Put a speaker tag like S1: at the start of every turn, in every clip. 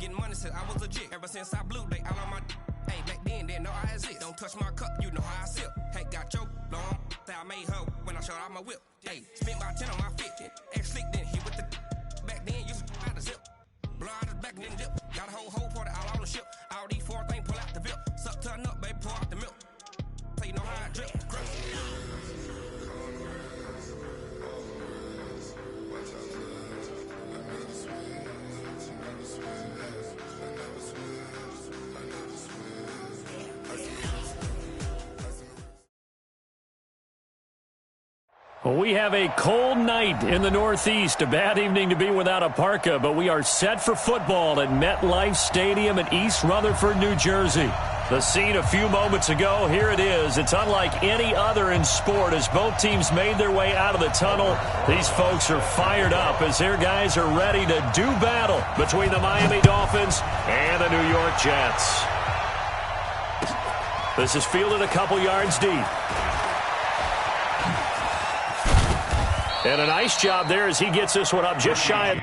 S1: Getting money since I was legit. Ever since I blew, they all on my. Hey, back then, didn't know I exist. Don't touch my cup, you know how I sip. Hey, got your long. I made her when I showed out my whip. Hey, spent about 10 on my fit. Ex-slick, then hit with the. Back then, used to out the zip. Blow out the back, then dip. Got a whole party all on the ship. All these four things, pull out the VIP. Suck, turn up, baby, pour out the milk. So you know how I drip.
S2: Well, we have a cold night in the Northeast. A bad evening to be without a parka, but we are set for football at MetLife Stadium in East Rutherford, New Jersey. The scene a few moments ago, here it is. It's unlike any other in sport as both teams made their way out of the tunnel. These folks are fired up as their guys are ready to do battle between the Miami Dolphins and the New York Jets. This is fielded a couple yards deep. And a nice job there as he gets this one up just shy of...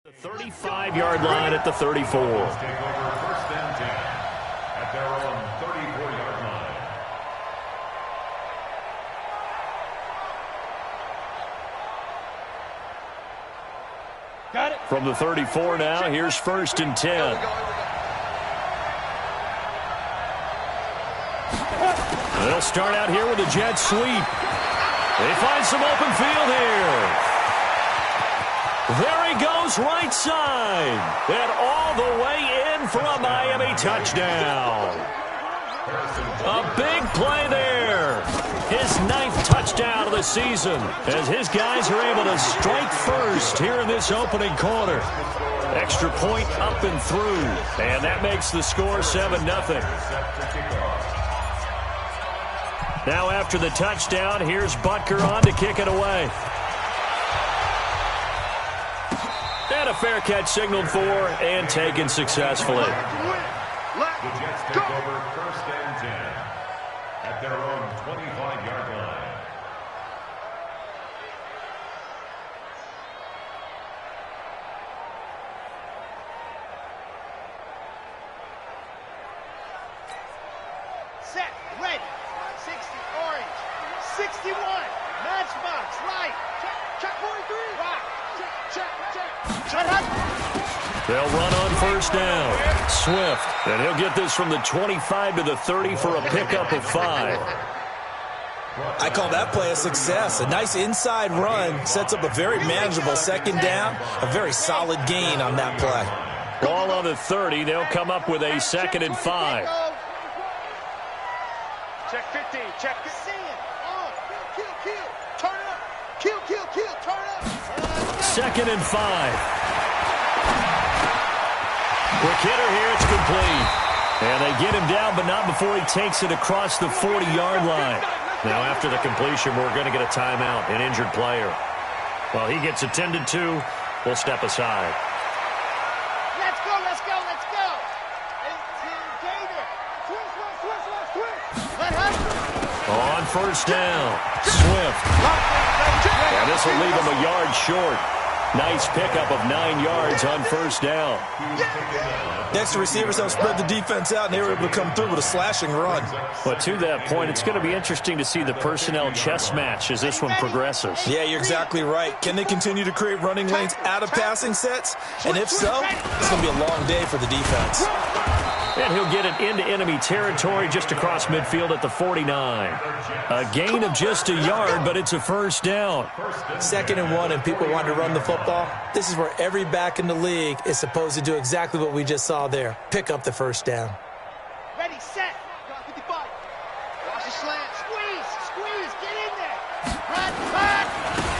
S2: The 35-yard line at the 34.
S3: Their own 34-yard line.
S2: Got it. From the 34 now, here's 1st and 10. They'll start out here with a jet sweep. They find some open field here. There he goes, right side. And all the way in for a Miami touchdown. A big play there. His 9th touchdown of the season as his guys are able to strike first here in this opening quarter. Extra point up and through. And that makes the score 7-0. Now after the touchdown, here's Butker on to kick it away. And a fair catch signaled for and taken successfully.
S3: The Jets take over 1st and 10 at their own 25-yard line.
S4: Set, ready, 60, orange, 61, matchbox, right, check 43, rock, check. Shut up.
S2: They'll run on 1st down. Swift, and he'll get this from the 25 to the 30 for a pickup of 5.
S5: I call that play a success. A nice inside run sets up a very manageable 2nd down. A very solid gain on that play.
S2: Ball on the 30. They'll come up with a 2nd and 5.
S4: Check 15, check 15. Kill, turn up. Kill, turn up.
S2: 2nd and 5. Quick hitter here, it's complete. And they get him down, but not before he takes it across the 40-yard line. Now, after the completion, we're going to get a timeout, an injured player. Well, he gets attended to. We'll step aside.
S4: Let's go. 18 Gator. Twist.
S2: On 1st down, Swift. And this will leave him a yard short. Nice pickup of 9 yards on 1st down.
S5: Next, the receivers help spread the defense out, and they were able to come through with a slashing run.
S2: But to that point, it's going to be interesting to see the personnel chess match as this one progresses.
S5: Yeah, you're exactly right. Can they continue to create running lanes out of passing sets? And if so, it's going to be a long day for the defense.
S2: And he'll get it into enemy territory just across midfield at the 49. A gain of just a yard, but it's a 1st down.
S5: 2nd and 1, and people want to run the football. This is where every back in the league is supposed to do exactly what we just saw there. Pick up the 1st down.
S4: Ready, set. 55. Watch the slant. Squeeze. Get in there. Run.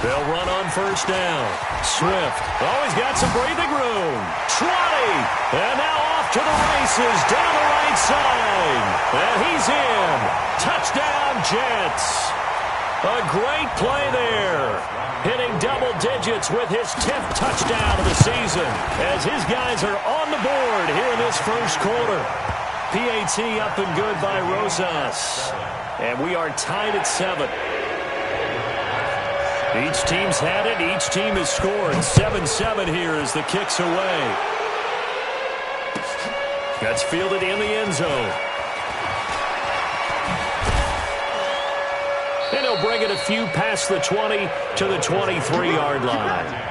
S2: They'll run on 1st down. Swift. Oh, he's got some breathing room. 20. And now off to the races down the right side. And he's in. Touchdown, Jets. A great play there. Hitting double digits with his 10th touchdown of the season as his guys are on the board here in this first quarter. PAT up and good by Rosas. And we are tied at 7. Each team's had it. Each team has scored. 7-7 here as the kick's away. That's fielded in the end zone. And he'll bring it a few past the 20 to the 23-yard line.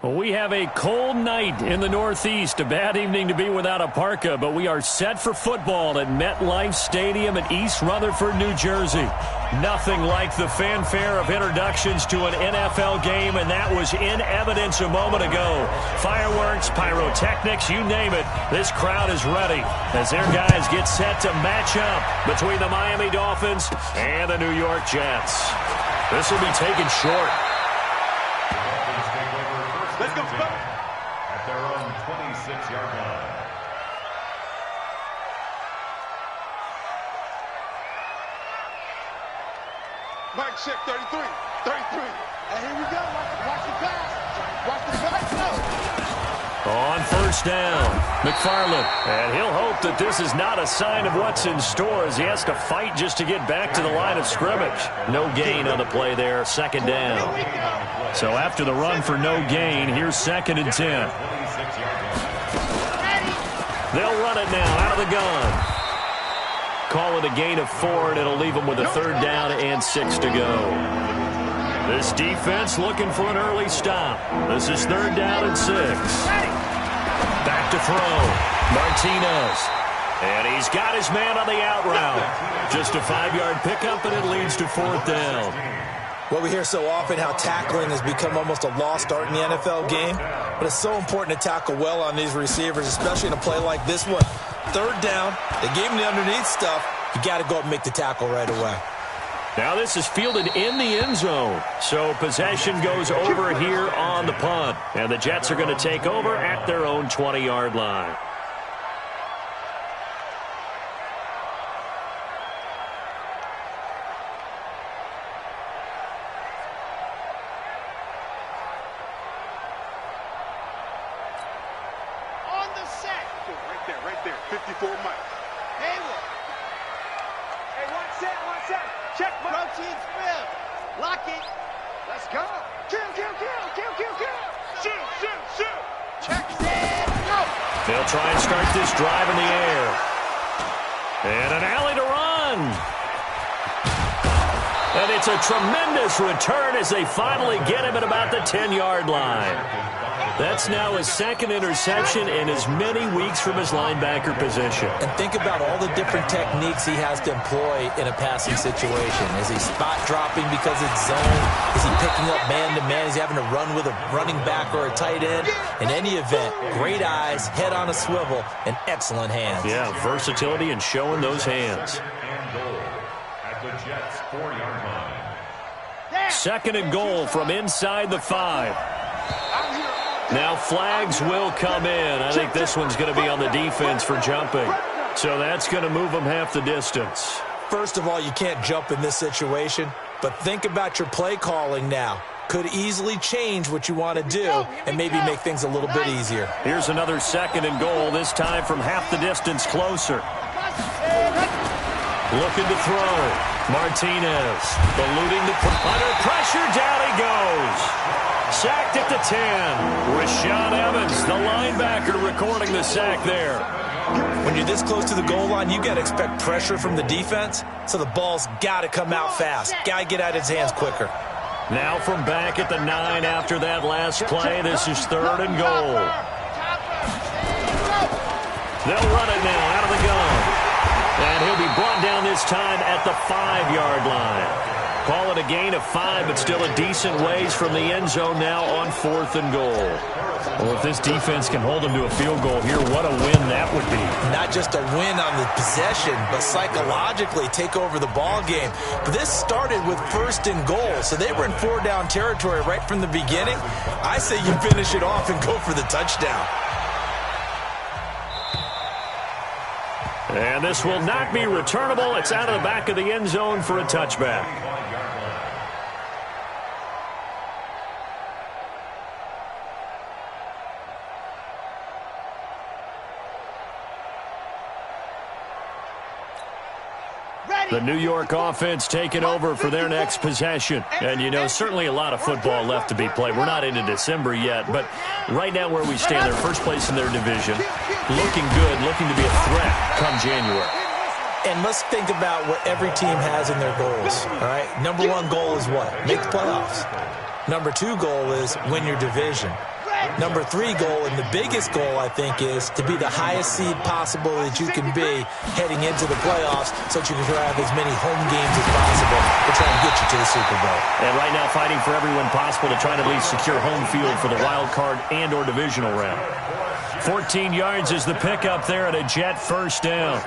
S2: Well, we have a cold night in the Northeast. A bad evening to be without a parka, but we are set for football at MetLife Stadium in East Rutherford, New Jersey. Nothing like the fanfare of introductions to an NFL game, and that was in evidence a moment ago. Fireworks, pyrotechnics, you name it. This crowd is ready as their guys get set to match up between the Miami Dolphins and the New York Jets. This will be taken short.
S3: Let's go, at their own 26-yard line.
S6: Mike check 33. And here we go. Watch the pass. Watch the pass. No.
S2: On first down, McFarland. And he'll hope that this is not a sign of what's in store as he has to fight just to get back to the line of scrimmage. No gain on the play there, second down. So after the run for no gain, here's 2nd and 10. They'll run it now out of the gun. Call it a gain of 4, and it'll leave them with a 3rd down and 6 to go. This defense looking for an early stop. This is 3rd down and 6. Back to throw. Martinez. And he's got his man on the out route. Just a 5-yard pickup, and it leads to 4th down.
S5: Well, we hear so often how tackling has become almost a lost art in the NFL game, but it's so important to tackle well on these receivers, especially in a play like this one. 3rd down, they gave him the underneath stuff. You got to go up and make the tackle right away.
S2: Now this is fielded in the end zone. So possession goes over here on the punt. And the Jets are going to take over at their own 20-yard line.
S6: Right there. 54 Mike.
S4: Hayward. Hey, one set. Check, protein spill. Lock it. Let's go. Kill. Shoot. Check, set, go.
S2: They'll try and start this drive in the air. And an alley to run. And it's a tremendous return as they finally get him at about the 10-yard line. That's now his second interception in as many weeks from his linebacker position.
S5: And think about all the different techniques he has to employ in a passing situation. Is he spot dropping because it's zone? Is he picking up man-to-man? Is he having to run with a running back or a tight end? In any event, great eyes, head on a swivel, and excellent hands.
S2: Yeah, versatility and showing those hands.
S3: And goal at the Jets' 4-yard line.
S2: Second and goal from inside the 5. Now flags will come in. I think this one's going to be on the defense for jumping. So that's going to move them half the distance.
S5: First of all, you can't jump in this situation, but think about your play calling now. Could easily change what you want to do and maybe make things a little bit easier.
S2: Here's another second and goal, this time from half the distance closer. Looking to throw. Martinez eluding the under pressure. Down he goes. Sacked at the 10. Rashaan Evans, the linebacker, recording the sack there.
S5: When you're this close to the goal line, you got to expect pressure from the defense, so the ball's got to come out fast. Got to get out of his hands quicker.
S2: Now from back at the 9 after that last play, this is third and goal. They'll run it now out of the gun. And he'll be brought down this time at the 5-yard line. Call it a gain of 5, but still a decent ways from the end zone now on 4th and goal. Well, if this defense can hold them to a field goal here, what a win that would be. Not just a win on the possession, but psychologically take over the ball game. But this started with 1st and goal, so they were in 4-down territory right from the beginning. I say you finish it off and go for the touchdown. And this will not be returnable. It's out of the back of the end zone for a touchback. The New York offense taking over for their next possession. And, you know, certainly a lot of football left to be played. We're not into December yet, but right now where we stand, they're first place in their division. Looking good, looking to be a threat come January.
S5: And let's think about what every team has in their goals, all right? Number 1 goal is what? Make the playoffs. Number 2 goal is win your division. Number 3 goal, and the biggest goal, I think, is to be the highest seed possible that you can be heading into the playoffs so that you can have as many home games as possible to try and get you to the Super Bowl.
S2: And right now fighting for everyone possible to try to at least secure home field for the wild card and or divisional round. 14 yards is the pickup there at a Jet first down.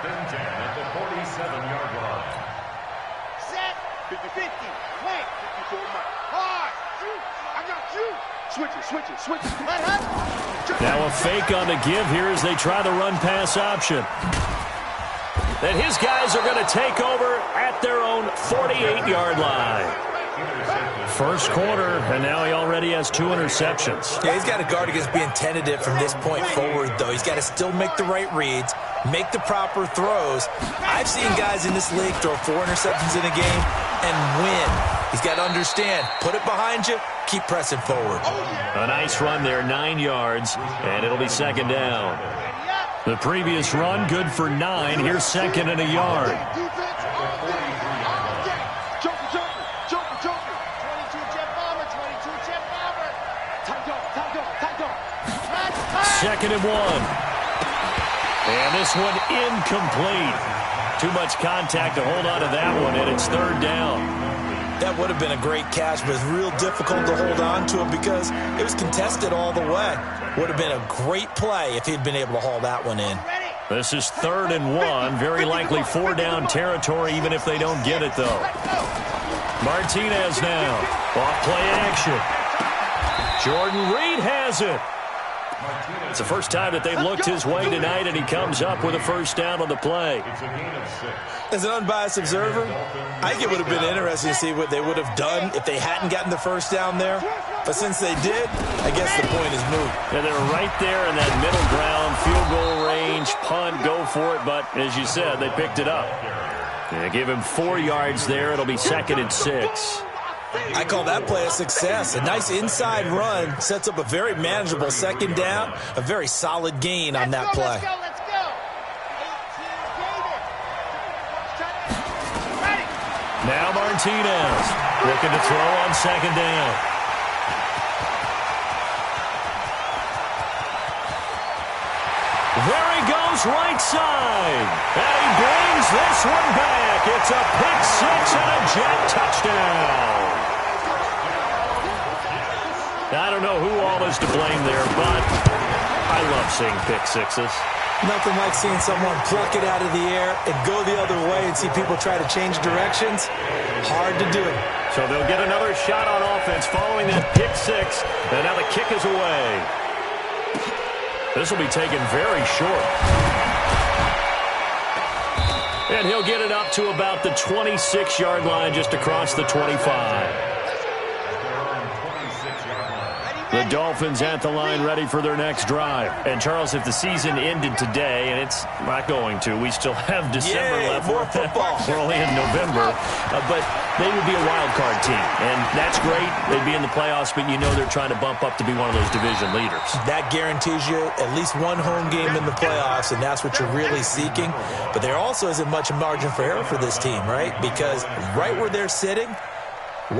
S4: Set. 50. Wait. 54 Mike. Hard. I got you. Switch it.
S2: Now a fake on the give here as they try the run-pass option. And his guys are going to take over at their own 48-yard line. First quarter, and now he already has 2 interceptions.
S5: Yeah, he's got to guard against being tentative from this point forward, though. He's got to still make the right reads, make the proper throws. I've seen guys in this league throw 4 interceptions in a game and win. He's got to understand, put it behind you, keep pressing forward.
S2: A nice run there, 9 yards, and it'll be second down. The previous run, good for 9. Here's second and a yard. Second and 1. And this one incomplete. Too much contact to hold on to that one, and it's third down.
S5: That would have been a great catch, but it's real difficult to hold on to it because it was contested all the way. Would have been a great play if he'd been able to haul that one in.
S2: This is third and 1. Very likely 4-down territory, even if they don't get it, though. Martinez now. Off play action. Jordan Reed has it. It's the first time that they've looked his way tonight, and he comes up with a first down on the play.
S5: As an unbiased observer, I think it would have been interesting to see what they would have done if they hadn't gotten the first down there. But since they did, I guess the point is moot.
S2: And they're right there in that middle ground, field goal range, punt, go for it. But as you said, they picked it up. They give him 4 yards there. It'll be 2nd and 6.
S5: I call that play a success. A nice inside run sets up a very manageable second down, a very solid gain on that play.
S4: Let's go. 18 Ready.
S2: Now Martinez looking to throw on 2nd down. There he goes, right side. And he brings this one back. It's a pick 6 and a Jet touchdown. I don't know who all is to blame there, but I love seeing pick 6s.
S5: Nothing like seeing someone pluck it out of the air and go the other way and see people try to change directions. Hard to do it.
S2: So they'll get another shot on offense following that pick 6, and now the kick is away. This will be taken very short. And he'll get it up to about the 26-yard line, just across the 25. The Dolphins at the line, ready for their next drive. And, Charles, if the season ended today, and it's not going to, we still have December left.
S5: More football.
S2: We're only in November. But they would be a wild card team. And that's great. They'd be in the playoffs, but you know they're trying to bump up to be one of those division leaders.
S5: That guarantees you at least one home game in the playoffs, and that's what you're really seeking. But there also isn't much margin for error for this team, right? Because right where they're sitting,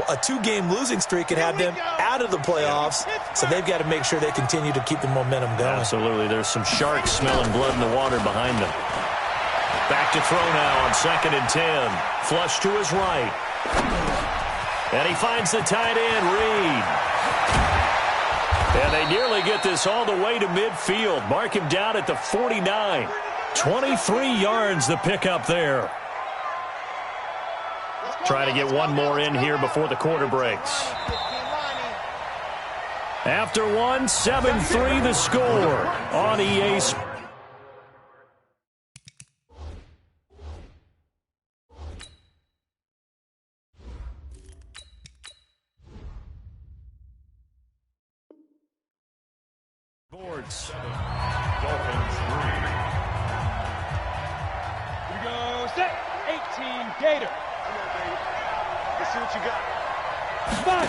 S5: a 2-game losing streak could have them out of the playoffs, so they've got to make sure they continue to keep the momentum going.
S2: Absolutely. There's some sharks smelling blood in the water behind them. Back to throw now on 2nd and 10. Flush to his right. And he finds the tight end, Reed. And they nearly get this all the way to midfield. Mark him down at the 49. 23 yards the pickup there. Trying to get one more in here before the quarter breaks. After one, 7-3 the score on EA Sports.
S3: Dolphins 3.
S4: Here we go. Set. 18 Gator. Let's see what you got. Spot.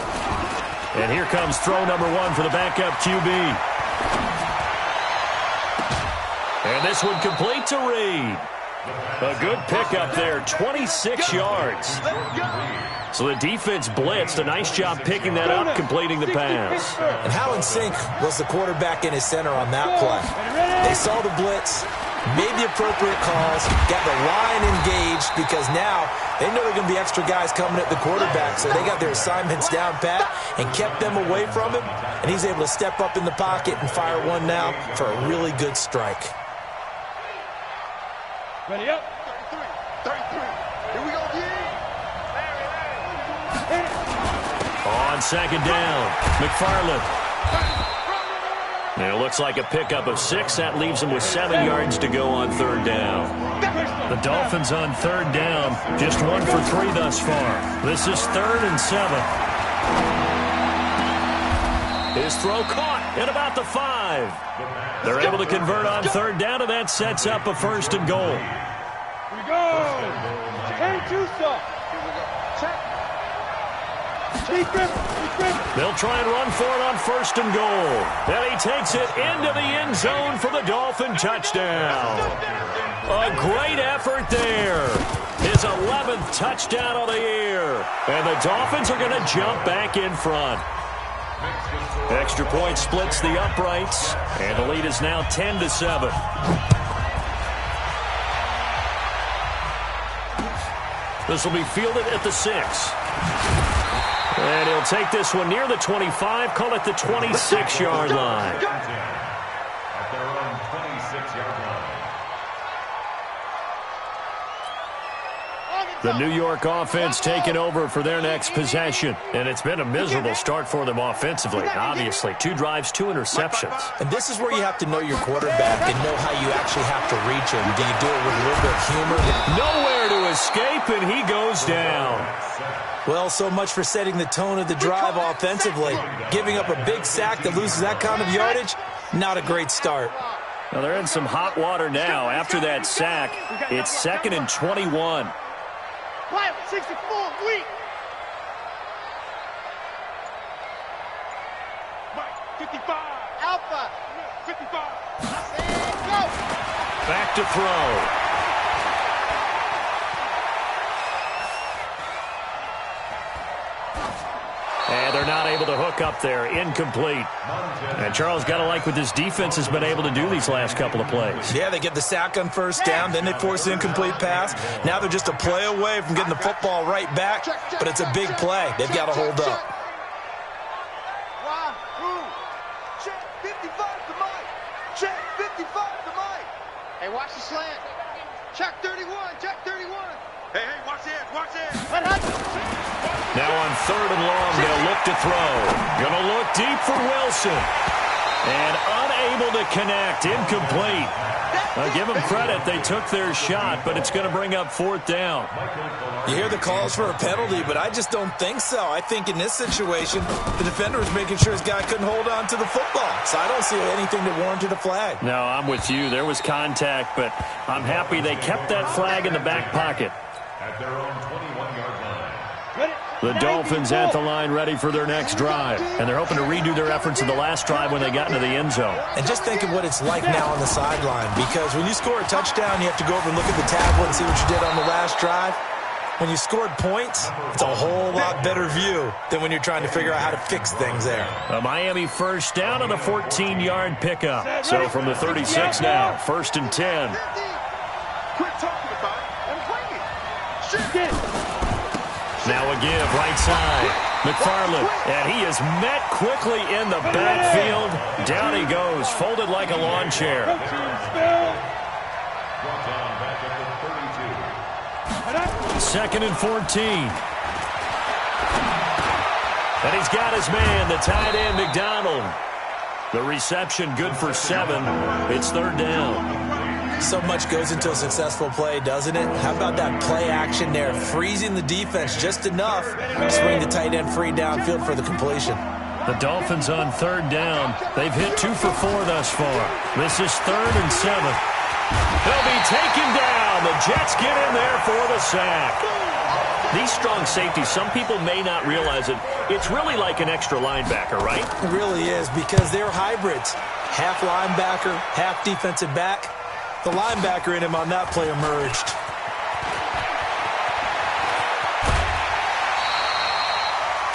S2: And here comes throw number 1 for the backup QB. And this one complete to Reed. A good pickup there, 26 yards. So the defense blitzed. A nice job picking that up, completing the pass.
S5: And how in sync was the quarterback in his center on that play? They saw the blitz, made the appropriate calls, got the line engaged, because now they know there are going to be extra guys coming at the quarterback, so they got their assignments down pat and kept them away from him, and he's able to step up in the pocket and fire one now for a really good strike.
S4: Ready up.
S6: 33. Here we go,
S2: On 2nd down, McFarland. And it looks like a pickup of 6. That leaves them with 7 yards to go on 3rd down. The Dolphins on 3rd down, just 1 for 3 thus far. This is 3rd and 7. His throw caught at about the 5. They're able to convert on 3rd down, and that sets up a 1st and goal.
S4: Here we go. 10-2 stuff. Check.
S2: They'll try and run for it on 1st and goal. And he takes it into the end zone for the Dolphin touchdown. A great effort there. His 11th touchdown of the year. And the Dolphins are going to jump back in front. Extra point splits the uprights. And the lead is now 10-7. This will be fielded at the 6. And he'll take this one near the 25, call it the 26-yard line.
S3: At their own 26-yard line.
S2: The New York offense taking over for their next possession. And it's been a miserable start for them offensively. Obviously, 2 drives, 2 interceptions.
S5: And this is where you have to know your quarterback and know how you actually have to reach him. Do you do it with a little bit of humor?
S2: Nowhere to escape, and he goes down.
S5: Well, so much for setting the tone of the drive offensively. Giving up a big sack that loses that kind of yardage, not a great start.
S2: Well, they're in some hot water now. After that sack, it's 2nd and 21.
S4: 64, weak.
S6: 55.
S4: Alpha.
S6: 55.
S4: And go.
S2: Back to throw. And they're not able to hook up there. Incomplete. And Charles, got to like what this defense has been able to do these last couple of plays.
S5: Yeah, they get the sack on first down, then they force an incomplete pass. Now they're just a play away from getting the football right back, but it's a big play. They've got to hold up.
S4: Check 55 to Mike. Check 55 to Mike. Hey, watch the slant. Check 31. Check 31.
S6: Hey, watch this. Watch this.
S2: Now on 3rd and long, they'll look to throw. Going to look deep for Wilson. And unable to connect. Incomplete. I'll give them credit. They took their shot, but it's going to bring up 4th down.
S5: You hear the calls for a penalty, but I just don't think so. I think in this situation, the defender was making sure his guy couldn't hold on to the football. So I don't see anything that warranted a flag.
S2: No, I'm with you. There was contact, but I'm happy they kept that flag in the back pocket.
S3: At their own 21-yard line.
S2: The Dolphins at the line ready for their next drive. And they're hoping to redo their efforts in the last drive when they got into the end zone.
S5: And just think of what it's like now on the sideline, because when you score a touchdown, you have to go over and look at the tablet and see what you did on the last drive. When you scored points, it's a whole lot better view than when you're trying to figure out how to fix things there.
S2: A Miami first down on a 14-yard pickup. So from the 36 now, 1st and 10.
S6: Quit talking about it and bring it. Shoot it.
S2: Now a give, right side. McFarland, and he is met quickly in the backfield. Down he goes, folded like a lawn chair. Second and 14. And he's got his man, the tight end, McDonald. The reception good for 7. It's 3rd down.
S5: So much goes into a successful play, doesn't it? How about that play action there, freezing the defense just enough to swing the tight end free downfield for the completion.
S2: The Dolphins on 3rd down. They've hit 2 for 4 thus far. This is 3rd and 7. They'll be taken down. The Jets get in there for the sack. These strong safeties, some people may not realize it. It's really like an extra linebacker, right?
S5: It really is, because they're hybrids. Half linebacker, half defensive back. The linebacker in him on that play emerged.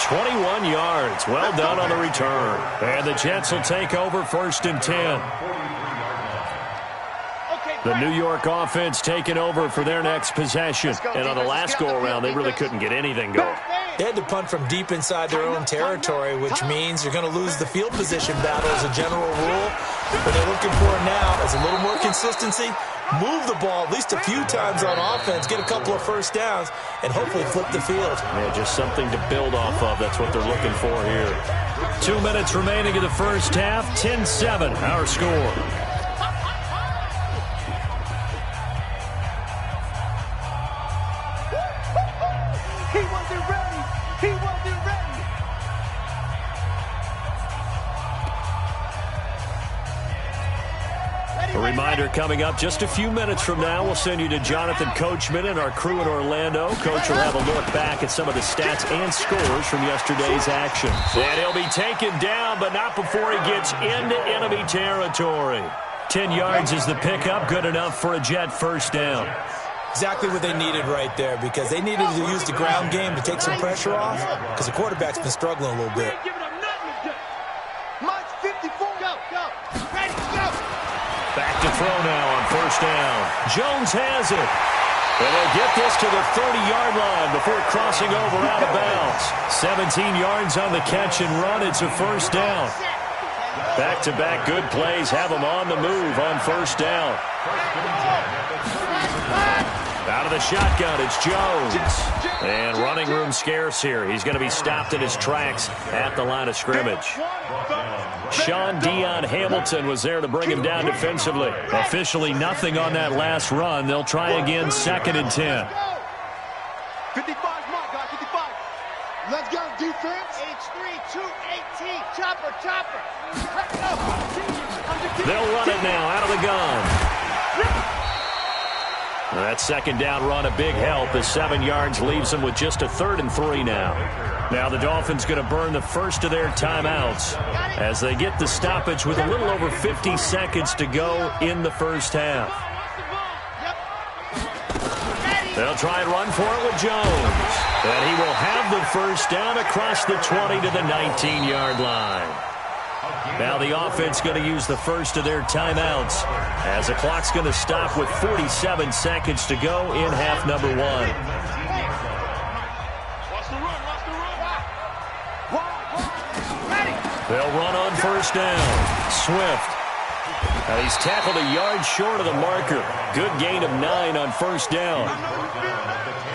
S2: "21 yards. Well done on the return. And the Jets will take over 1st and 10. The New York offense taking over for their next possession. And on the last go-around, they really couldn't get anything going.
S5: They had to punt from deep inside their own territory, which means you're going to lose the field position battle as a general rule. What they're looking for now is a little more consistency, move the ball at least a few times on offense, get a couple of first downs, and hopefully flip the field.
S2: Yeah, just something to build off of. That's what they're looking for here. 2 minutes remaining in the first half. 10-7, our score.
S4: He wasn't ready. He wasn't ready.
S2: A reminder coming up just a few minutes from now. We'll send you to Jonathan Coachman and our crew in Orlando. Coach will have a look back at some of the stats and scores from yesterday's action. And he'll be taken down, but not before he gets into enemy territory. 10 yards is the pickup. Good enough for a Jet first down.
S5: Exactly what they needed right there, because they needed to use the ground game to take some pressure off, because the quarterback's been struggling a little bit.
S4: Mike's 54. Go, go. Ready, go.
S2: Back to throw now on first down. Jones has it. And they'll get this to the 30-yard line before crossing over out of bounds. 17 yards on the catch and run. It's a first down. Back-to-back good plays have them on the move on first down. Out of the shotgun, it's Jones. And running room scarce here. He's going to be stopped in his tracks at the line of scrimmage. Sean Dion Hamilton was there to bring him down defensively. Officially nothing on that last run. They'll try again, 2nd and 10.
S6: 55, mark, guys, 55. Let's go, defense.
S4: H3-2-18. Chopper.
S2: They'll run it now out of the gun. That 2nd down run, a big help as 7 yards leaves them with just a 3rd and 3 now. Now the Dolphins going to burn the first of their timeouts as they get the stoppage with a little over 50 seconds to go in the first half. They'll try and run for it with Jones. And he will have the first down across the 20 to the 19-yard line. Now the offense going to use the first of their timeouts as the clock's going to stop with 47 seconds to go in half number 1. They'll run on first down. Swift. And he's tackled a yard short of the marker. Good gain of 9 on first down.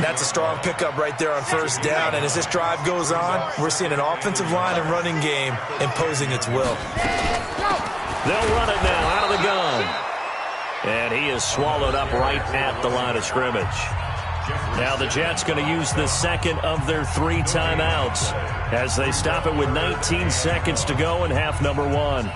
S5: That's a strong pickup right there on first down. And as this drive goes on, we're seeing an offensive line and running game imposing its will.
S2: They'll run it now out of the gun. And he is swallowed up right at the line of scrimmage. Now the Jets going to use the 2nd of their 3 timeouts as they stop it with 19 seconds to go in half number 1.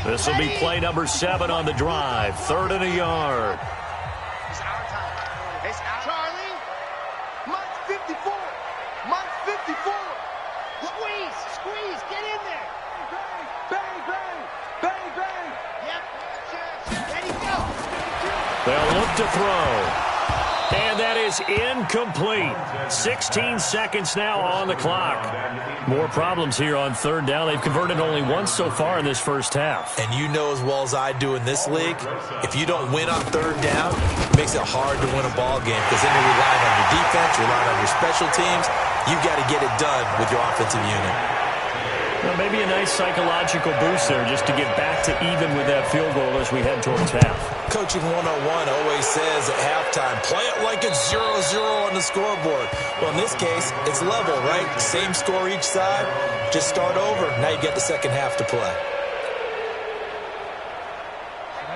S2: This will be play number 7 on the drive. 3rd and a yard.
S4: It's our time. It's our Charlie. Mike's 54. Mike's 54. Squeeze. Get in there. Bang. Yep. Ready, go.
S2: They'll look to throw. And that is incomplete. 16 seconds now on the clock. More problems here on 3rd down. They've converted only once so far in this first half.
S5: And you know as well as I do in this league, if you don't win on 3rd down, it makes it hard to win a ball game because then you're relying on your defense, you're relying on your special teams. You've got to get it done with your offensive unit.
S2: Well, maybe a nice psychological boost there just to get back to even with that field goal as we head towards half.
S5: Coaching 101 always says at halftime, play it like it's 0-0 on the scoreboard. Well, in this case, it's level, right? Same score each side. Just start over. Now you get the second half to play.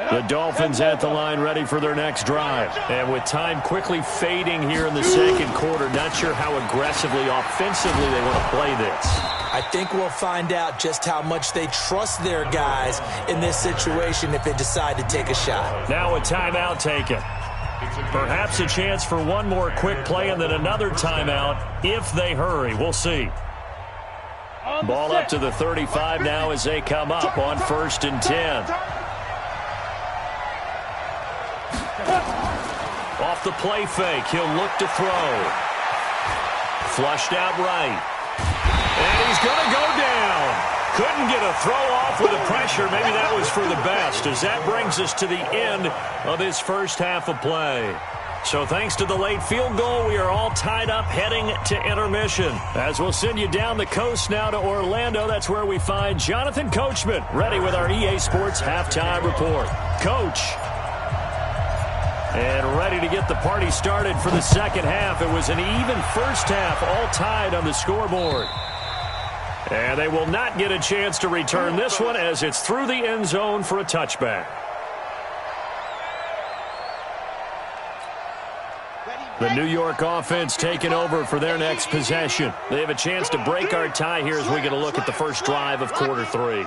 S2: The Dolphins at the line ready for their next drive. And with time quickly fading here in the second quarter, not sure how aggressively, offensively they want to play this.
S5: I think we'll find out just how much they trust their guys in this situation if they decide to take a shot.
S2: Now a timeout taken. Perhaps a chance for one more quick play and then another timeout if they hurry. We'll see. Ball up to the 35 now as they come up on 1st and 10. Off the play fake, he'll look to throw. Flushed out right. And he's going to go down. Couldn't get a throw off with the pressure. Maybe that was for the best, as that brings us to the end of this first half of play. So thanks to the late field goal, we are all tied up heading to intermission. As we'll send you down the coast now to Orlando, that's where we find Jonathan Coachman ready with our EA Sports Halftime Report. Coach. And ready to get the party started for the second half. It was an even first half, all tied on the scoreboard. And they will not get a chance to return this one as it's through the end zone for a touchback. The New York offense taking over for their next possession. They have a chance to break our tie here as we get a look at the first drive of quarter 3.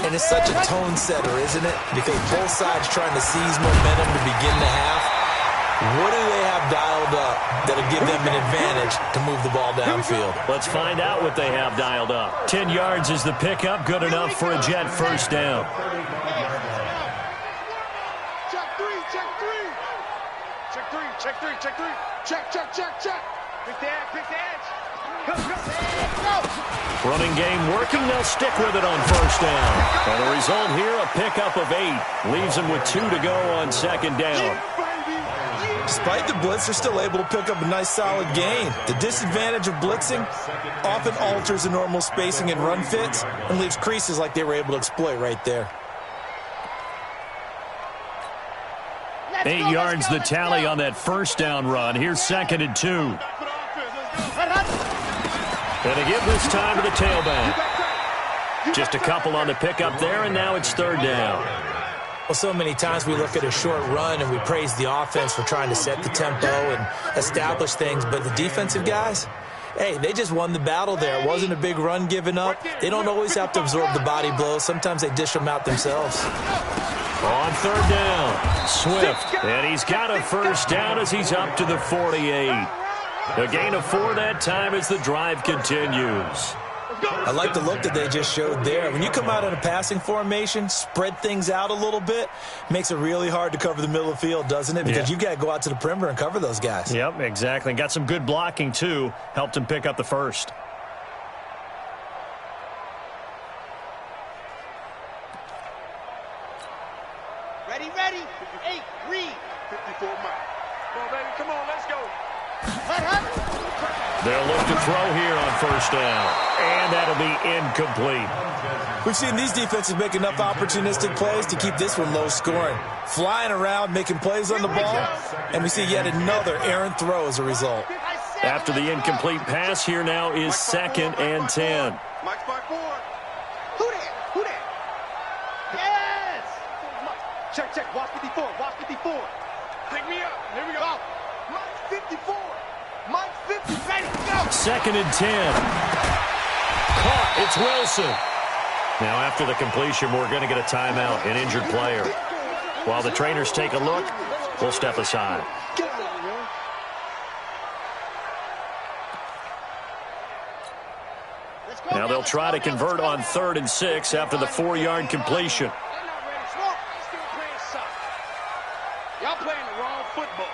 S5: And it's such a tone setter, isn't it? Because both sides trying to seize momentum to begin the half. What do they have dialed up that'll give them an advantage to move the ball downfield?
S2: Let's find out what they have dialed up. 10 yards is the pickup, good enough for a Jet first down.
S6: Check three. Check. Pick the edge. Go.
S2: Running game working, they'll stick with it on first down. And the result here, a pickup of 8. Leaves them with 2 to go on second down.
S5: Despite the blitz, they're still able to pick up a nice solid gain. The disadvantage of blitzing often alters the normal spacing and run fits and leaves creases like they were able to exploit right there.
S2: 8 yards the tally on that first down run. Here's 2nd and 2. And they give this time to the tailback. Just a couple on the pickup there, and now it's 3rd down.
S5: Well, so many times we look at a short run and we praise the offense for trying to set the tempo and establish things, but the defensive guys, hey, they just won the battle there. It wasn't a big run given up. They don't always have to absorb the body blows. Sometimes they dish them out themselves.
S2: On 3rd down, Swift, and he's got a first down as he's up to the 48. A gain of 4 that time as the drive continues.
S5: I like the look that they just showed there. When you come out in a passing formation, spread things out a little bit, makes it really hard to cover the middle of the field, doesn't it? Because you've got to go out to the perimeter and cover those guys.
S2: Yep, exactly. And got some good blocking, too. Helped him pick up the first.
S4: Ready. 8, read.
S6: 54 miles. Come on, baby. Come on, let's go.
S2: They'll look to throw here on 1st down. And that'll be incomplete.
S5: We've seen these defenses make enough opportunistic plays to keep this one low scoring. Flying around, making plays on the ball, and we see yet another errant throw as a result.
S2: After the incomplete pass, here now is 2nd and 10.
S6: Mike's by 4.
S4: Who that? Yes! Check. Watch 54.
S6: Pick me up. Here we go.
S4: Mike's 54. Mike's 50. Ready, go!
S2: 2nd and 10. Caught. It's Wilson. Now, after the completion, we're going to get a timeout, an injured player. While the trainers take a look, we'll step aside. Now they'll try to convert on 3rd and 6 after the 4-yard completion.
S6: Y'all playing the wrong football.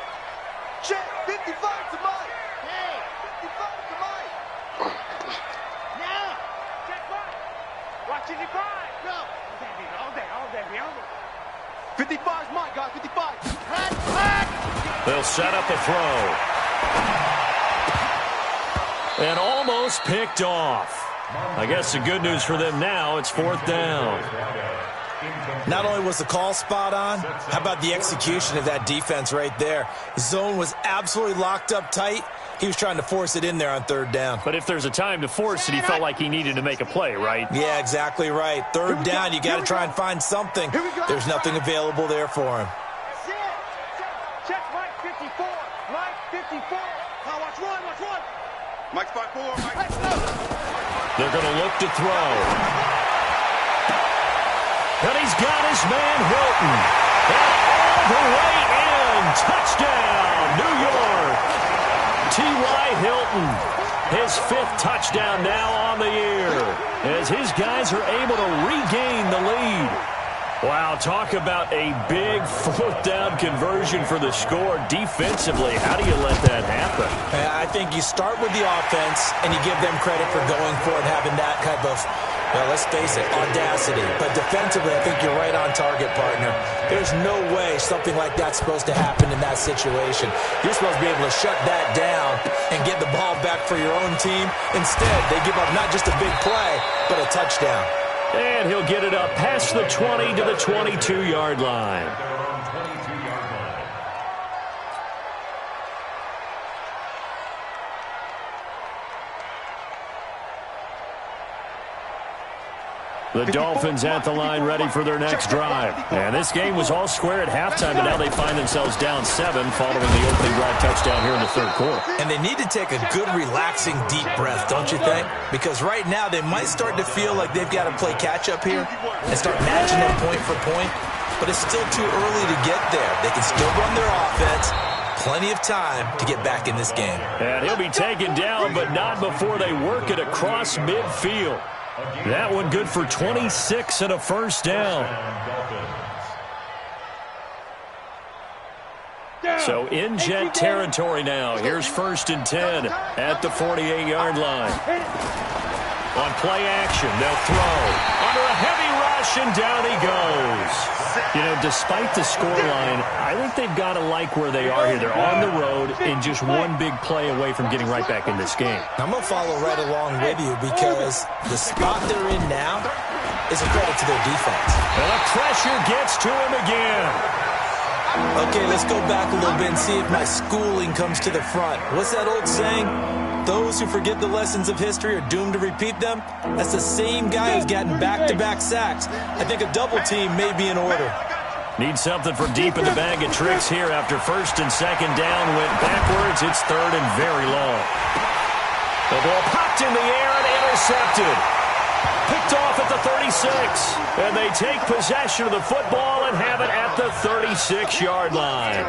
S4: Check. 55 to Mike. Hey. 55 to Mike. Now. Check Mike. Watch 55. Go. All day.
S6: 55's Mike, guys. 55.
S2: They'll set up a throw. And almost picked off. I guess the good news for them now, it's 4th down.
S5: Not only was the call spot on, how about the execution of that defense right there? The zone was absolutely locked up tight. He was trying to force it in there on 3rd down.
S2: But if there's a time to force it, he felt like he needed to make a play, right?
S5: Yeah, exactly right. 3rd down, you got to try and find something. There's nothing available there for him.
S4: Check Mike 54. Mike 54. Now watch one.
S6: Mike's by 4. Mike.
S4: Let's go.
S2: They're going to look to throw. And he's got his man Hilton. And all the way in. Touchdown, New York. T.Y. Hilton, his 5th touchdown now on the year, as his guys are able to regain the lead. Wow, talk about a big 4th down conversion for the score. Defensively, how do you let that happen?
S5: I think you start with the offense, and you give them credit for going for it, having that type of, well, let's face it, audacity. But defensively, I think you're right on target, partner. There's no way something like that's supposed to happen in that situation. You're supposed to be able to shut that down and get the ball back for your own team. Instead, they give up not just a big play, but a touchdown.
S2: And he'll get it up past the 20 to the 22-yard line. The Dolphins at the line ready for their next drive. And this game was all square at halftime, but now they find themselves down 7 following the opening drive touchdown here in the 3rd quarter.
S5: And they need to take a good, relaxing, deep breath, don't you think? Because right now they might start to feel like they've got to play catch-up here and start matching them point for point. But it's still too early to get there. They can still run their offense. Plenty of time to get back in this game.
S2: And he'll be taken down, but not before they work it across midfield. That one good for 26 and a first down. So in Jet territory now. Here's 1st and 10 at the 48-yard line. On play action, they'll throw. Under a heavy rush, and down he goes. You know, despite the scoreline, I think they've got to like where they are here. They're on the road and just one big play away from getting right back in this game.
S5: I'm going to follow right along with you because the spot they're in now is a credit to their defense.
S2: And the pressure gets to him again.
S5: Okay, let's go back a little bit and see if my schooling comes to the front. What's that old saying? Those who forget the lessons of history are doomed to repeat them. That's the same guy who's gotten back-to-back sacks. I think a double team may be in order.
S2: Need something from deep in the bag of tricks here after first and second down went backwards. It's third and very long. The ball popped in the air and intercepted. Picked off at the 36. And they take possession of the football and have it at the 36-yard line.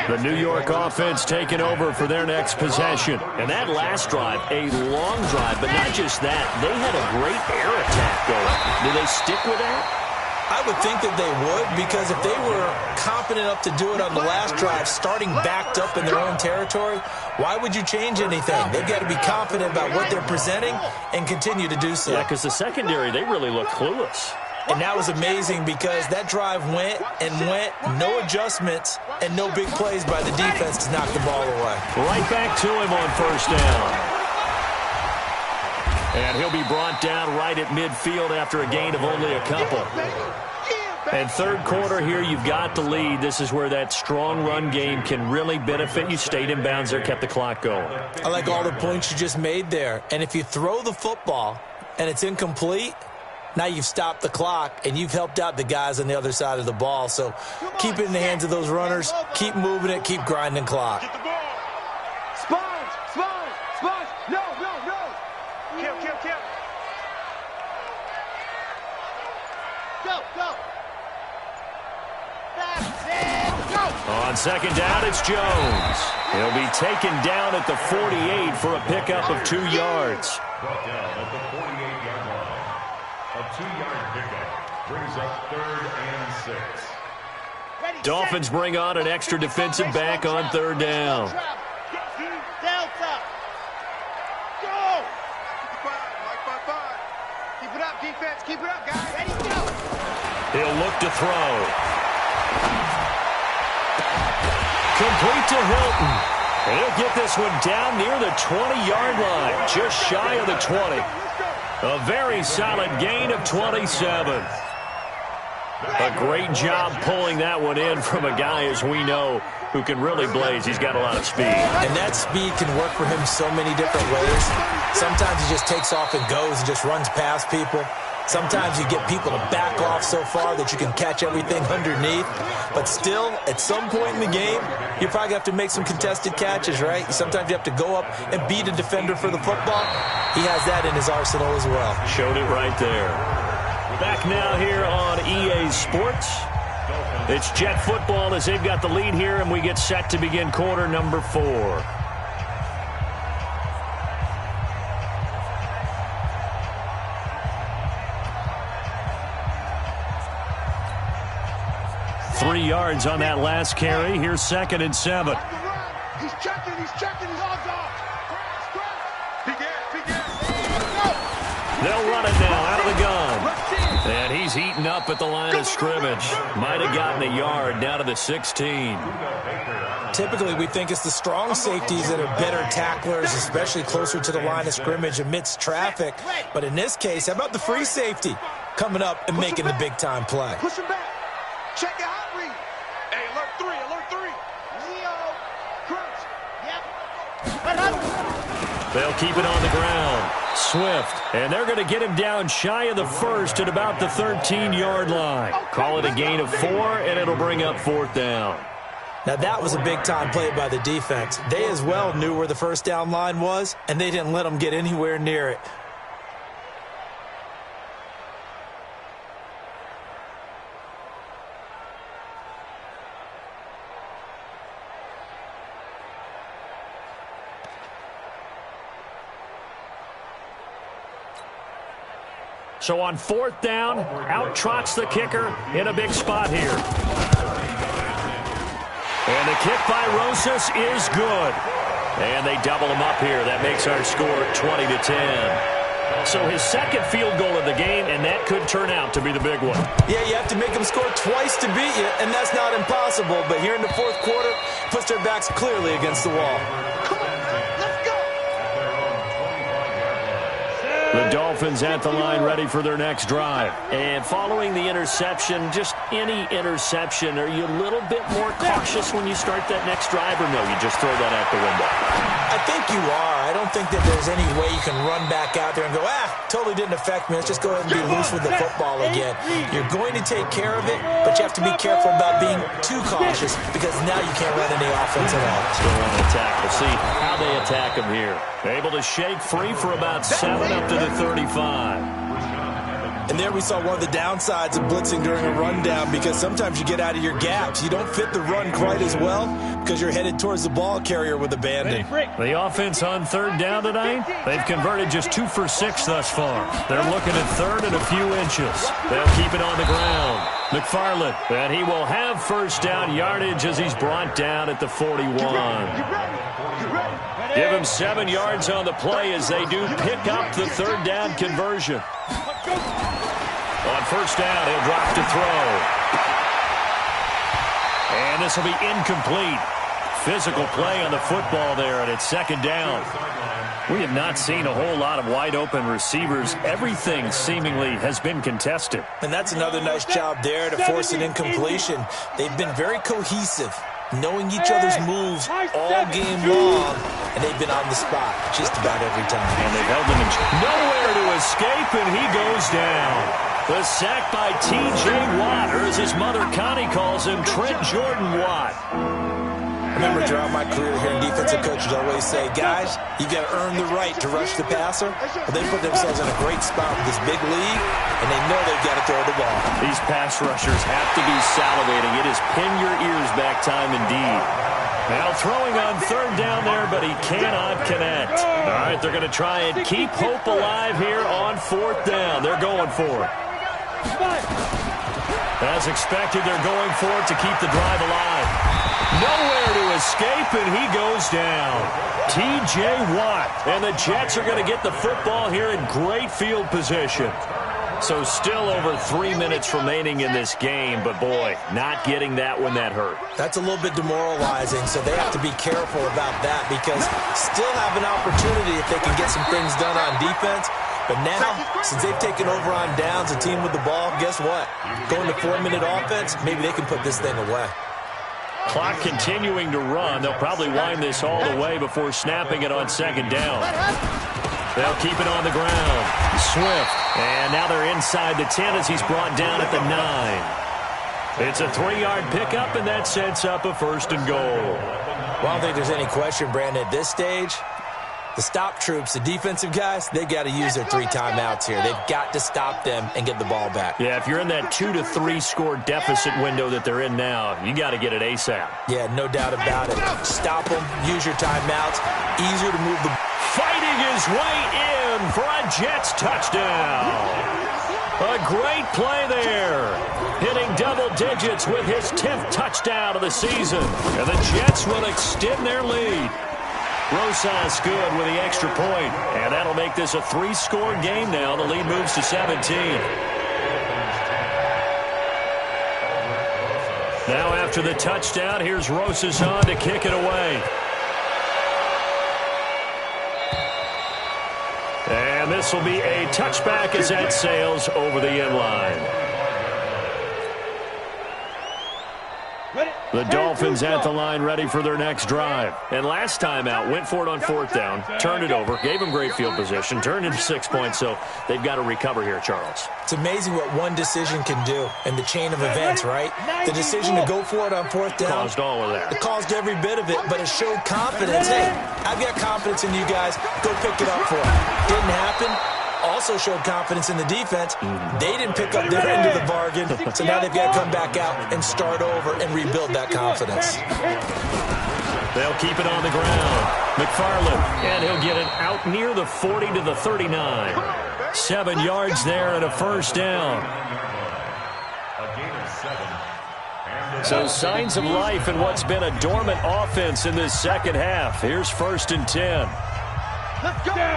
S2: The New York offense taking over for their next possession. And that last drive, a long drive, but not just that. They had a great air attack going. Do they stick with that?
S5: I would think that they would, because if they were competent enough to do it on the last drive, starting backed up in their own territory, why would you change anything? They've got to be confident about what they're presenting and continue to do so.
S2: Yeah, because the secondary, they really look clueless.
S5: And that was amazing because that drive went and went, no adjustments, and no big plays by the defense to knock the ball away.
S2: Right back to him on first down. And he'll be brought down right at midfield after a gain of only a couple. And third quarter here, you've got the lead. This is where that strong run game can really benefit you. Stayed in bounds there, kept the clock going.
S5: I like all the points you just made there. And if you throw the football and it's incomplete, now you've stopped the clock and you've helped out the guys on the other side of the ball. So keep it in the hands of those runners. Keep moving it. Keep grinding clock.
S4: Sponge! Sponge! Sponge! No, no, no! Kill, kill, kill! Go, go! That's it! Go!
S2: On second down, it's Jones. He'll be taken down at the 48 for a pickup of 2 yards.
S3: Brought down at the 48-yard line. A 2-yard pickup brings up 3rd and 6.
S2: Dolphins bring on an extra defensive back on 3rd down.
S4: Delta! Go! 5. Keep it up, defense. Keep it up, guys. Ready, go!
S2: He'll look to throw. Complete to Hilton. And he'll get this one down near the 20-yard line, just shy of the 20. A very solid gain of 27. A great job pulling that one in from a guy, as we know, who can really blaze. He's got a lot of speed.
S5: And that speed can work for him so many different ways. Sometimes he just takes off and goes and just runs past people. Sometimes you get people to back off so far that you can catch everything underneath. But still, at some point in the game, you probably have to make some contested catches, right? Sometimes you have to go up and beat a defender for the football. He has that in his arsenal as well.
S2: Showed it right there. Back now here on EA Sports. It's Jet football as they've got the lead here, and we get set to begin quarter number 4. Three yards on that last carry. Here's 2nd and 7.
S6: He's checking, he's all gone.
S2: They'll run it now out of the gun. And he's heating up at the line of scrimmage. Might have gotten a yard down to the 16.
S5: Typically, we think it's the strong safeties that are better tacklers, especially closer to the line of scrimmage amidst traffic. But in this case, how about the free safety coming up and making the big-time play?
S4: Push him back. Check it out, read.
S6: Hey, alert 3.
S4: Leo. Crunch. Yep.
S2: They'll keep it on the ground. Swift. And they're going to get him down shy of the 1st at about the 13-yard line. Call it a gain of 4, and it'll bring up 4th down.
S5: Now, that was a big-time play by the defense. They as well knew where the first down line was, and they didn't let them get anywhere near it.
S2: So on 4th down, out trots the kicker in a big spot here. And the kick by Rosas is good. And they double him up here. That makes our score 20-10. So his second field goal of the game, and that could turn out to be the big one.
S5: Yeah, you have to make them score twice to beat you, and that's not impossible. But here in the fourth quarter, puts their backs clearly against the wall.
S4: Come on, let's go.
S2: The Dolphins at the line ready for their next drive. And following the interception, just any interception, are you a little bit more cautious when you start that next drive, or no, you just throw that out the window?
S5: I think you are. I don't think that there's any way you can run back out there and go, totally didn't affect me. Let's just go ahead and be loose with the football again. You're going to take care of it, but you have to be careful about being too cautious because now you can't run any offense at all.
S2: Still on the attack. We'll see how they attack him here. Able to shake free for about 7 up to the 35.
S5: And there we saw one of the downsides of blitzing during a rundown because sometimes you get out of your gaps. You don't fit the run quite as well because you're headed towards the ball carrier with abandon.
S2: The offense on third down tonight, they've converted just 2 for 6 thus far. They're looking at third and a few inches. They'll keep it on the ground. McFarland, and he will have first down yardage as he's brought down at the 41. Give him 7 yards on the play as they do pick up the third down conversion. On first down, he'll drop to throw. And this will be incomplete. Physical play on the football there, and it's second down. We have not seen a whole lot of wide-open receivers. Everything seemingly has been contested.
S5: And that's another nice job there to force an incompletion. They've been very cohesive, knowing each other's moves all game long, and they've been on the spot just about every time.
S2: And they've held them in nowhere to escape, and he goes down. The sack by T.J. Watt, or as his mother Connie calls him, Trent Jordan Watt.
S5: I remember throughout my career here in defensive coaches always say, guys, you got to earn the right to rush the passer. But they put themselves in a great spot with this big lead, and they know they've got to throw the ball.
S2: These pass rushers have to be salivating. It is pin your ears back time indeed. Now throwing on third down there, but he cannot connect. All right, they're going to try and keep hope alive here on fourth down. They're going for it. As expected, they're going for it to keep the drive alive. Nowhere to escape, and he goes down. T.J. Watt, and the Jets are going to get the football here in great field position. So still over 3 minutes remaining in this game, but boy, not getting that when that hurt.
S5: That's a little bit demoralizing, so they have to be careful about that because still have an opportunity if they can get some things done on defense. But now, since they've taken over on downs, a team with the ball, guess what? Going to 4-minute offense, maybe they can put this thing away.
S2: Clock continuing to run. They'll probably wind this all the way before snapping it on second down. They'll keep it on the ground. Swift. And now they're inside the 10 as he's brought down at the 9. It's a 3-yard pickup, and that sets up a first and goal.
S5: Well, I don't think there's any question, Brandon, at this stage. The stop troops, the defensive guys, they got to use their 3 timeouts here. They've got to stop them and get the ball back.
S2: Yeah, if you're in that 2 to 3 score deficit window that they're in now, you got to get it ASAP.
S5: Yeah, no doubt about it. Stop them, use your timeouts. Easier to move the...
S2: Fighting his way in for a Jets touchdown. A great play there. Hitting double digits with his 10th touchdown of the season. And the Jets will extend their lead. Rosas good with the extra point, and that'll make this a 3-score game now. The lead moves to 17. Now after the touchdown, here's Rosas on to kick it away. And this will be a touchback as that sails over the end line. The Dolphins at the line ready for their next drive. And last time out, went for it on fourth down, turned it over, gave them great field position, turned into 6 points, so they've got to recover here, Charles.
S5: It's amazing what one decision can do in the chain of events, right? The decision to go for it on fourth down.
S2: Caused all of that.
S5: It caused every bit of it, but it showed confidence. Hey, I've got confidence in you guys. Go pick it up for it. Didn't happen. Also showed confidence in the defense. They didn't pick up their end of the bargain, so now they've got to come back out and start over and rebuild that confidence.
S2: They'll keep it on the ground. McFarland, and he'll get it out near the 40 to the 39. 7 yards there and a first down. So signs of life in what's been a dormant offense in this second half. Here's 1st and 10.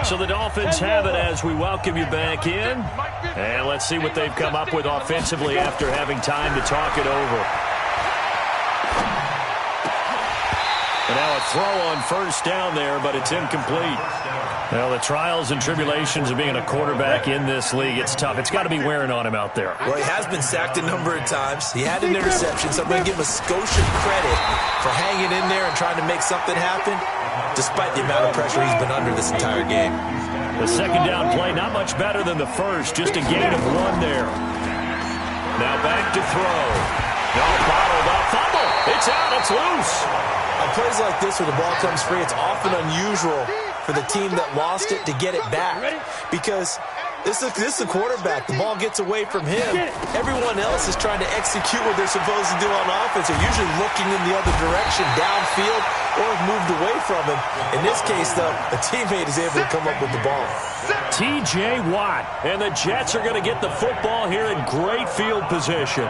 S2: So the Dolphins have it as we welcome you back in. And let's see what they've come up with offensively after having time to talk it over. And now a throw on first down there, but it's incomplete. Well, the trials and tribulations of being a quarterback in this league, it's tough. It's got to be wearing on him out there.
S5: Well, he has been sacked a number of times. He had an interception, so I'm going to give him a Scotian credit for hanging in there and trying to make something happen, despite the amount of pressure he's been under this entire game.
S2: The second down play, not much better than the first, just a gain of 1 there. Now back to throw. No, bottled up, fumble. It's out, it's loose.
S5: On plays like this where the ball comes free, it's often unusual for the team that lost it to get it back, because this is a quarterback. The ball gets away from him. Everyone else is trying to execute what they're supposed to do on offense. They're usually looking in the other direction, downfield, or have moved away from him. In this case, though, a teammate is able to come up with the ball.
S2: T.J. Watt, and the Jets are going to get the football here in great field position.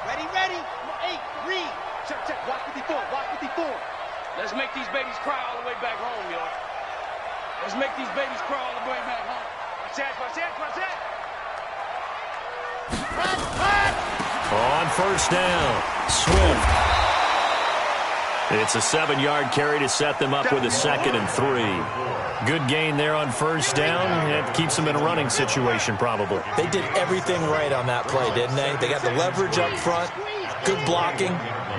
S4: Ready, ready. 8, read. Check, check. Watch 54, watch 54.
S7: Let's make these babies cry all the way back home, y'all. Let's make these babies cry all the way back home. Watch that, watch that, watch that.
S2: On first down, Swift. It's a 7-yard carry to set them up with a 2nd and 3. Good gain there on first down. It keeps them in a running situation, probably.
S5: They did everything right on that play, didn't they? They got the leverage up front, good blocking,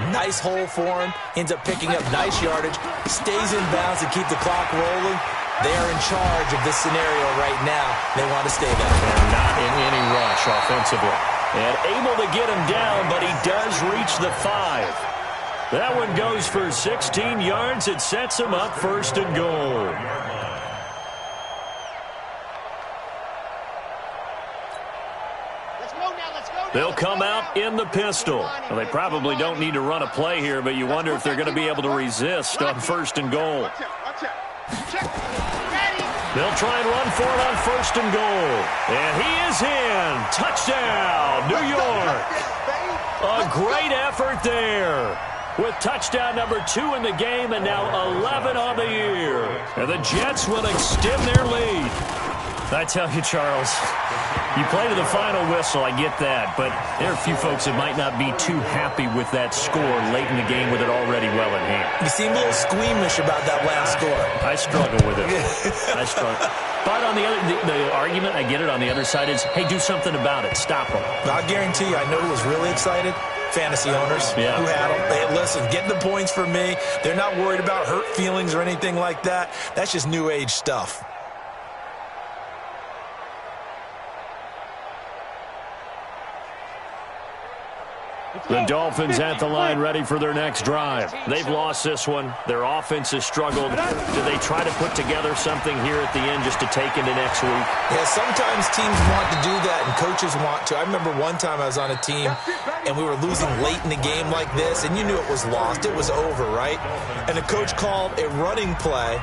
S5: nice hole for him, ends up picking up nice yardage, stays in bounds to keep the clock rolling. They are in charge of this scenario right now. They want to stay there.
S2: And not in any rush offensively. And able to get him down, but he does reach the 5. That one goes for 16 yards. It sets him up 1st and goal. They'll come out in the pistol. Well, they probably don't need to run a play here, but you wonder if they're going to be able to resist on 1st and goal. They'll try and run for it on 1st and goal. And he is in. Touchdown, New York. A great effort there, with touchdown number 2 in the game and now 11 on the year. And the Jets will extend their lead. I tell you, Charles, you play to the final whistle, I get that, but there are a few folks that might not be too happy with that score late in the game with it already well in hand.
S5: You seem a little squeamish about that last score.
S2: I struggle with it. I struggle. But on the other, the argument, I get it, on the other side is, hey, do something about it. Stop them.
S5: I guarantee you, I know who was really excited. Fantasy owners who had them. Hey, listen, get the points for me. They're not worried about hurt feelings or anything like that. That's just new age stuff.
S2: The Dolphins at the line ready for their next drive. They've lost this one. Their offense has struggled. Do they try to put together something here at the end just to take into next week?
S5: Yeah, sometimes teams want to do that and coaches want to. I remember one time I was on a team and we were losing late in the game like this, and you knew it was lost. It was over, right? And the coach called a running play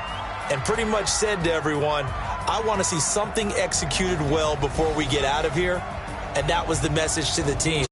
S5: and pretty much said to everyone, I want to see something executed well before we get out of here. And that was the message to the team.